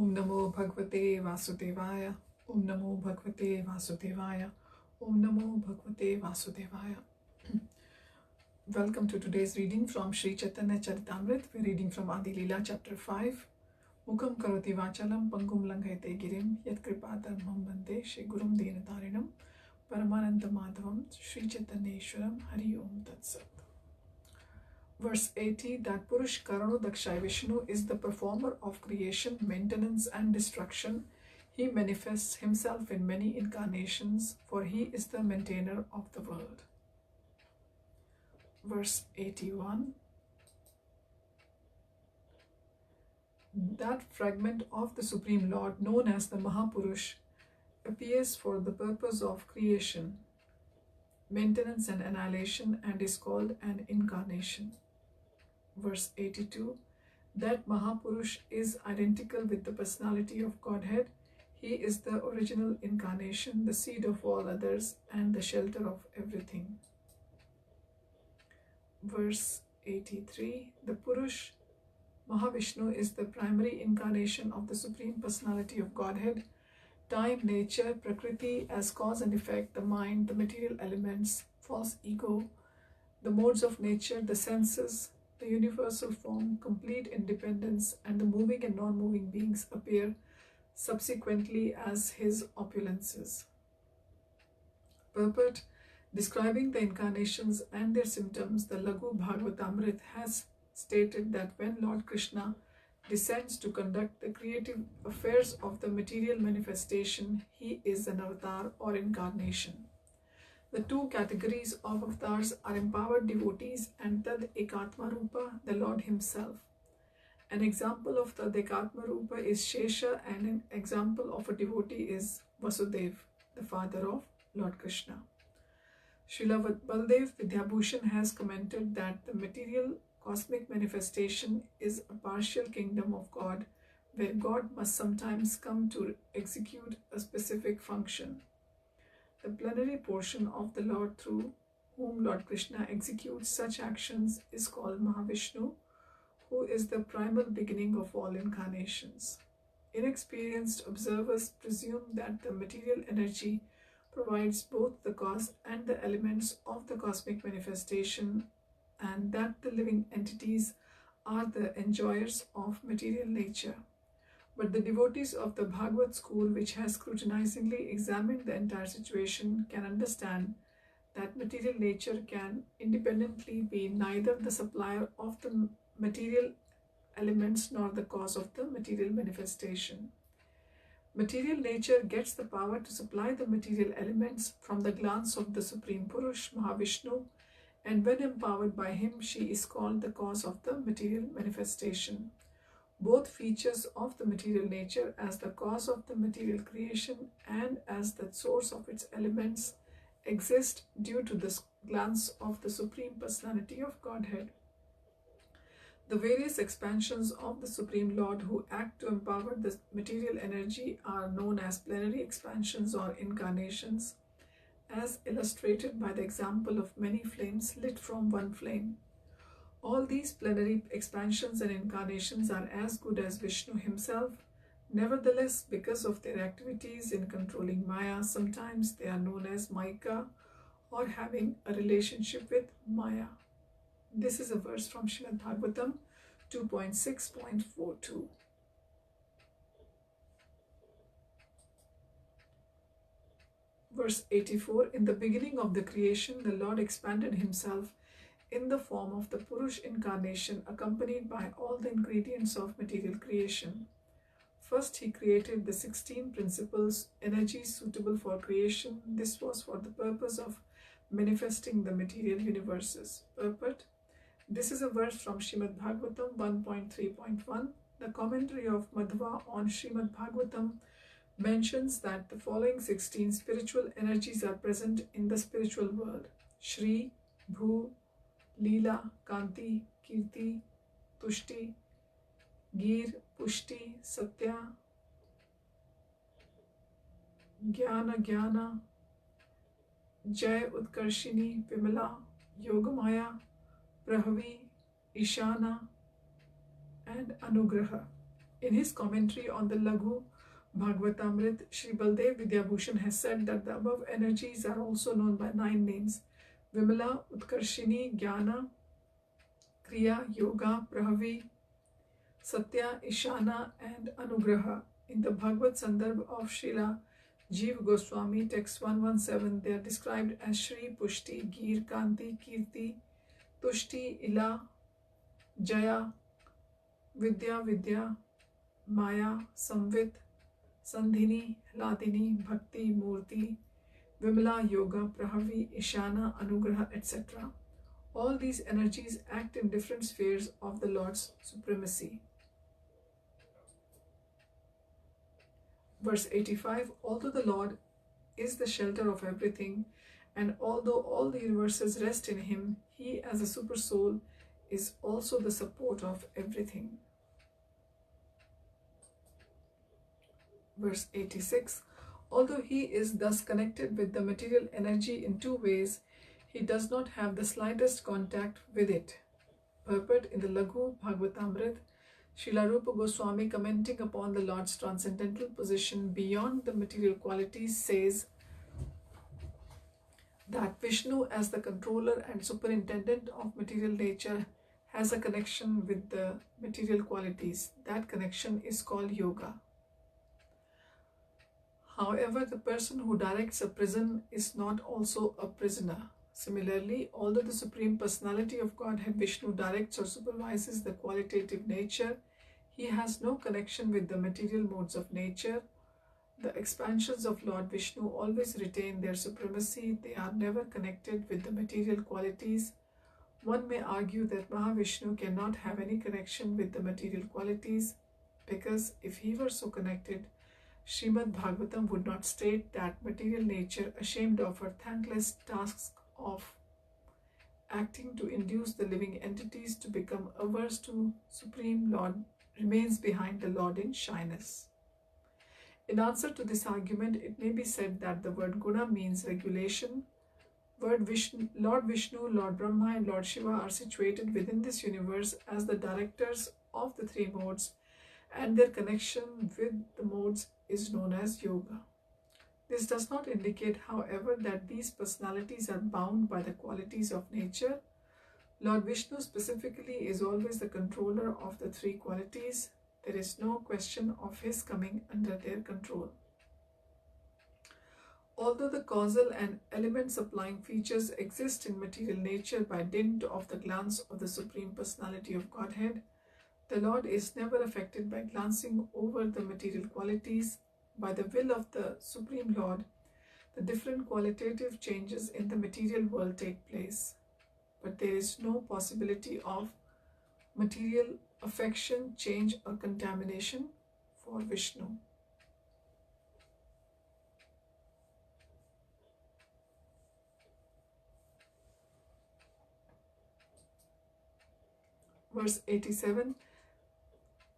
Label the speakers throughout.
Speaker 1: Om Namo Bhagavate Vasudevaya. Om Namo Bhagavate Vasudevaya. Om Namo Bhagavate Vasudevaya. Welcome to today's reading from Sri Chaitanya Charitamrita. We're reading from Adi Lila chapter 5. Mukam karoti vachalam pangum langhayate girim yat kripatarmam bande Shri Gurum Dinatarinam Paramananta Madhavam Sri Chaitanyeshwaram Hari Om Tat Sat. Verse 80, that Purush Karano Dakshai Vishnu is the performer of creation, maintenance and destruction. He manifests himself in many incarnations, for he is the maintainer of the world. Verse 81, that fragment of the Supreme Lord known as the Mahapurush appears for the purpose of creation, maintenance and annihilation, and is called an incarnation. Verse 82, that Mahapurush is identical with the personality of Godhead. He is the original incarnation, the seed of all others, and the shelter of everything. Verse 83, the Purush Mahavishnu is the primary incarnation of the Supreme Personality of Godhead. Time, nature, Prakriti as cause and effect, the mind, the material elements, false ego, the modes of nature, the senses, the universal form, complete independence, and the moving and non-moving beings appear subsequently as his opulences. Purport: describing the incarnations and their symptoms, the Laghu Bhagavatamrit has stated that when Lord Krishna descends to conduct the creative affairs of the material manifestation, he is an avatar or incarnation. The two categories of avatars are empowered devotees and Tad Ekatma Rupa, the Lord himself. An example of Tad Ekatma Rupa is Shesha, and an example of a devotee is Vasudev, the father of Lord Krishna. Srila Baldev Vidyabhushan has commented that the material cosmic manifestation is a partial kingdom of God, where God must sometimes come to execute a specific function. The plenary portion of the Lord through whom Lord Krishna executes such actions is called Mahavishnu, who is the primal beginning of all incarnations. Inexperienced observers presume that the material energy provides both the cause and the elements of the cosmic manifestation, and that the living entities are the enjoyers of material nature. But the devotees of the Bhagavad school, which has scrutinizingly examined the entire situation, can understand that material nature can independently be neither the supplier of the material elements nor the cause of the material manifestation. Material nature gets the power to supply the material elements from the glance of the Supreme Purush, Mahavishnu, and when empowered by him, she is called the cause of the material manifestation. Both features of the material nature as the cause of the material creation and as the source of its elements exist due to the glance of the Supreme Personality of Godhead. The various expansions of the Supreme Lord who act to empower the material energy are known as plenary expansions or incarnations, as illustrated by the example of many flames lit from one flame. All these plenary expansions and incarnations are as good as Vishnu himself. Nevertheless, because of their activities in controlling Maya, sometimes they are known as Maika or having a relationship with Maya. This is a verse from Srimad Bhagavatam 2.6.42. Verse 84, in the beginning of the creation, the Lord expanded himself in the form of the Purush incarnation, accompanied by all the ingredients of material creation. First, he created the 16 principles, energies suitable for creation. This was for the purpose of manifesting the material universes. Purport: this is a verse from Srimad Bhagavatam 1.3.1. The commentary of Madhva on Srimad Bhagavatam mentions that the following 16 spiritual energies are present in the spiritual world: Shri, Bhu, Lila, Kanti, Kirti, Tushti, Gir, Pushti, Satya, Jnana, Jai, Utkarshini, Vimala, Yogamaya, Prahavi, Ishana, and Anugraha. In his commentary on the Laghu Bhagavatamrit, Sri Baldev Vidyabhushan has said that the above energies are also known by 9 names: Vimala, Utkarshini, Jnana, Kriya, Yoga, Prahavi, Satya, Ishana, and Anugraha. In the Bhagavad Sandarbh of Srila Jeev Goswami, text 117, they are described as Shri, Pushti, Gir, Kanti, Kirti, Tushti, Ila, Jaya, Vidya, Maya, Samvit, Sandhini, Hladini, Bhakti, Murti, Vimala, Yoga, Prahavi, Ishana, Anugraha, etc. All these energies act in different spheres of the Lord's supremacy. Verse 85, although the Lord is the shelter of everything, and although all the universes rest in him, he as a super soul is also the support of everything. Verse 86, although he is thus connected with the material energy in 2 ways, he does not have the slightest contact with it. Purport in the Laghu Bhagavatamrit, Srila Rupa Goswami, commenting upon the Lord's transcendental position beyond the material qualities, says that Vishnu, as the controller and superintendent of material nature, has a connection with the material qualities. That connection is called yoga. However, the person who directs a prison is not also a prisoner. Similarly, although the Supreme Personality of Godhead Vishnu directs or supervises the qualitative nature, he has no connection with the material modes of nature. The expansions of Lord Vishnu always retain their supremacy. They are never connected with the material qualities. One may argue that Mahavishnu cannot have any connection with the material qualities, because if he were so connected, Srimad Bhagavatam would not state that material nature, ashamed of her thankless tasks of acting to induce the living entities to become averse to Supreme Lord, remains behind the Lord in shyness. In answer to this argument, it may be said that the word guna means regulation. Lord Vishnu, Lord Brahma, and Lord Shiva are situated within this universe as the directors of the 3 modes, and their connection with the modes is known as yoga. This does not indicate, however, that these personalities are bound by the qualities of nature. Lord Vishnu specifically is always the controller of the 3 qualities. There is no question of his coming under their control. Although the causal and element supplying features exist in material nature by dint of the glance of the Supreme Personality of Godhead, the Lord is never affected by glancing over the material qualities. By the will of the Supreme Lord, the different qualitative changes in the material world take place. But there is no possibility of material affection, change, or contamination for Vishnu. Verse 87,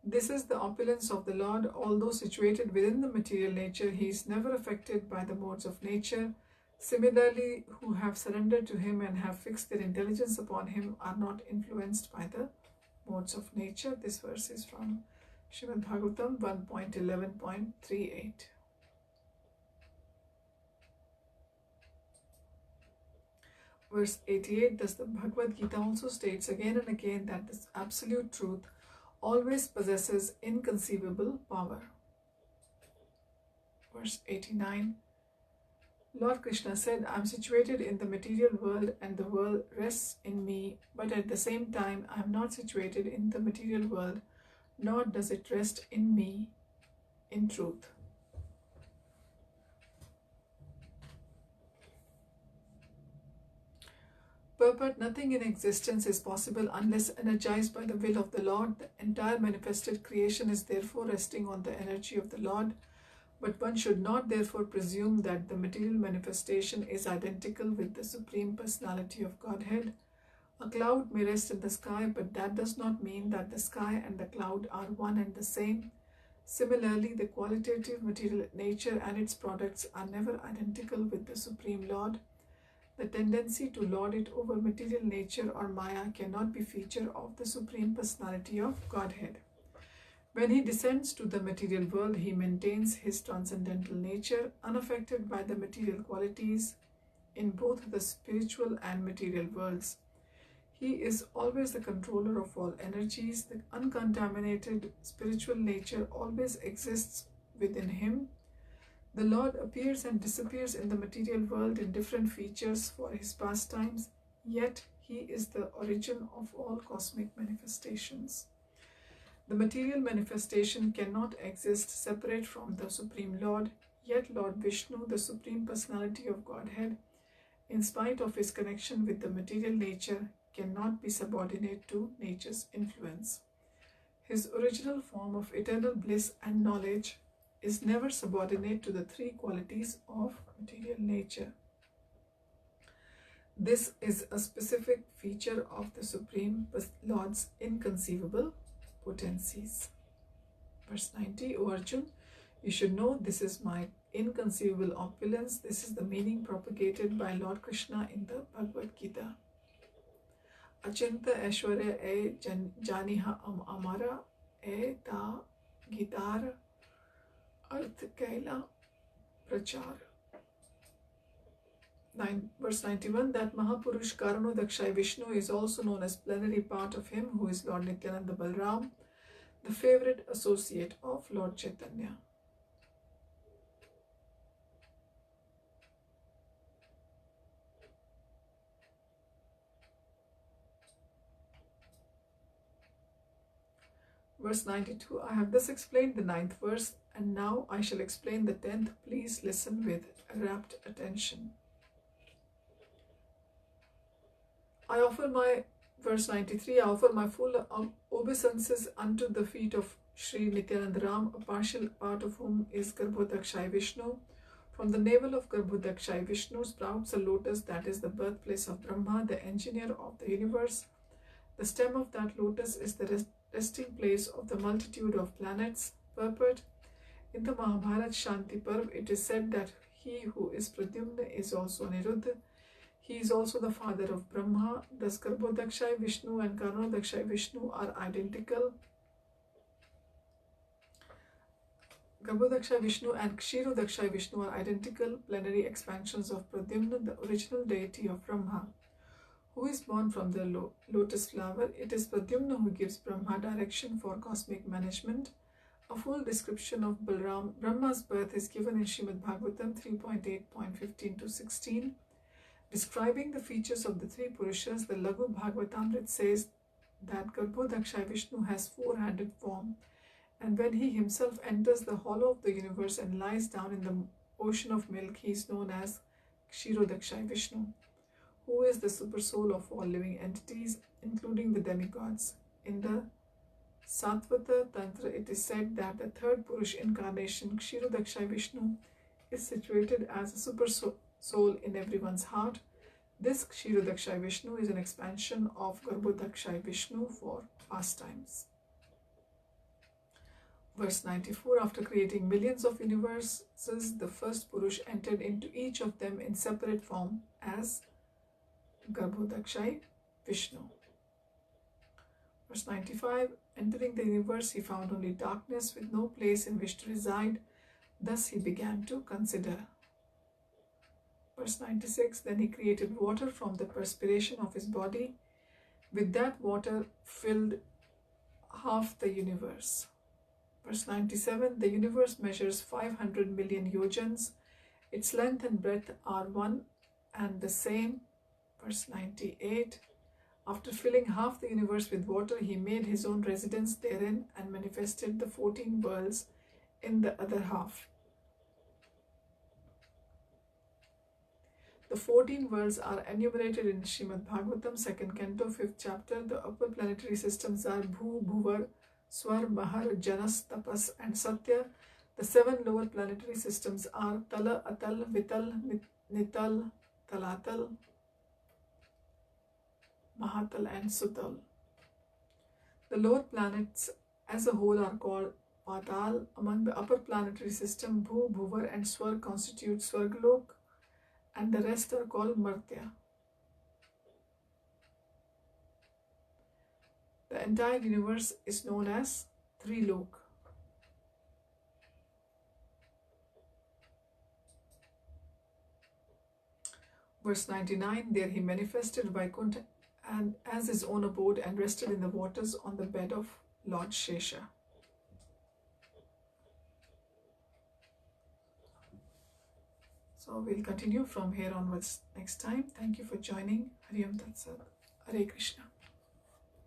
Speaker 1: this is the opulence of the Lord. Although situated within the material nature, he is never affected by the modes of nature. Similarly, who have surrendered to him and have fixed their intelligence upon him are not influenced by the modes of nature. This verse is from Srimad Bhagavatam 1.11.38. Verse 88, thus the Bhagavad Gita also states again and again that this absolute truth always possesses inconceivable power. Verse 89, Lord Krishna said, I am situated in the material world and the world rests in me, but at the same time I am not situated in the material world, nor does it rest in me in truth. Purport, nothing in existence is possible unless energized by the will of the Lord. The entire manifested creation is therefore resting on the energy of the Lord. But one should not therefore presume that the material manifestation is identical with the Supreme Personality of Godhead. A cloud may rest in the sky, but that does not mean that the sky and the cloud are one and the same. Similarly, the qualitative material nature and its products are never identical with the Supreme Lord. The tendency to lord it over material nature or Maya cannot be feature of the Supreme Personality of Godhead. When he descends to the material world, he maintains his transcendental nature, unaffected by the material qualities in both the spiritual and material worlds. He is always the controller of all energies. The uncontaminated spiritual nature always exists within him. The Lord appears and disappears in the material world in different features for his pastimes, yet he is the origin of all cosmic manifestations. The material manifestation cannot exist separate from the Supreme Lord, yet Lord Vishnu, the Supreme Personality of Godhead, in spite of his connection with the material nature, cannot be subordinate to nature's influence. His original form of eternal bliss and knowledge is never subordinate to the three qualities of material nature. This is a specific feature of the Supreme Lord's inconceivable potencies. Verse 90, O Arjun, you should know this is my inconceivable opulence. This is the meaning propagated by Lord Krishna in the Bhagavad Gita. Achinta Aishwarya e Janiha Amara e Ta Gitar Arth Kaila Prachar. Verse 91, that Mahapurush Karano Dakshai Vishnu is also known as plenary part of him who is Lord Nityananda Balarama, the favorite associate of Lord Chaitanya. Verse 92, I have thus explained the 9th verse, and now I shall explain the 10th. Please listen with rapt attention. Verse 93, I offer my full obeisances unto the feet of Sri Nityananda Ram, a partial part of whom is Garbhodakshai Vishnu. From the navel of Garbhodakshai Vishnu sprouts a lotus that is the birthplace of Brahma, the engineer of the universe. The stem of that lotus is the resting place of the multitude of planets. Purport: in the Mahabharata Shanti Parv, it is said that he who is Pradyumna is also Aniruddha. He is also the father of Brahma. Thus Garbhodakshai Vishnu and Karnodakshai Vishnu are identical. Garbhodakshai Vishnu and Kshirodakshai Vishnu are identical plenary expansions of Pradyumna, the original deity of Brahma, who is born from the lotus flower. It is Pradyumna who gives Brahma direction for cosmic management. A full description of Brahma's birth is given in Srimad Bhagavatam 3.8.15 to 16. Describing the features of the three Purushas, the Lagu Bhagavatamrita says that Garbhodakshai Vishnu has four-handed form, and when he himself enters the hollow of the universe and lies down in the ocean of milk, he is known as Kshirodakshai Vishnu, who is the supersoul of all living entities, including the demigods. In the Satvata Tantra, it is said that the third Purush incarnation, Kshirodakshai Vishnu, is situated as a supersoul in everyone's heart. This Kshirodakshai Vishnu is an expansion of Garbhodakshai Vishnu for pastimes. Verse 94, after creating millions of universes, the first Purush entered into each of them in separate form as Garbhodakshai Vishnu. Verse 95, entering the universe, he found only darkness with no place in which to reside. Thus he began to consider. Verse 96, then he created water from the perspiration of his body. With that water filled half the universe. Verse 97, the universe measures 500 million yojans. Its length and breadth are one and the same. Verse 98, after filling half the universe with water, he made his own residence therein and manifested the 14 worlds in the other half. The 14 worlds are enumerated in Srimad Bhagavatam, 2nd Canto, 5th Chapter. The upper planetary systems are Bhu, Bhuvar, Swar, Mahar, Janas, Tapas and Satya. The 7 lower planetary systems are Tala, Atal, Vital, Nital, Talatal, Mahatal and Sutal. The lower planets as a whole are called Patal. Among the upper planetary system, Bhu, Bhuvar and Swar constitute Swargalok, and the rest are called Martya. The entire universe is known as Trilok. Verse 99, there he manifested Vaikuntha and as his own abode and rested in the waters on the bed of Lord Shesha. So we'll continue from here onwards next time. Thank you for joining. Hari Om Tat Sat. Hare Krishna.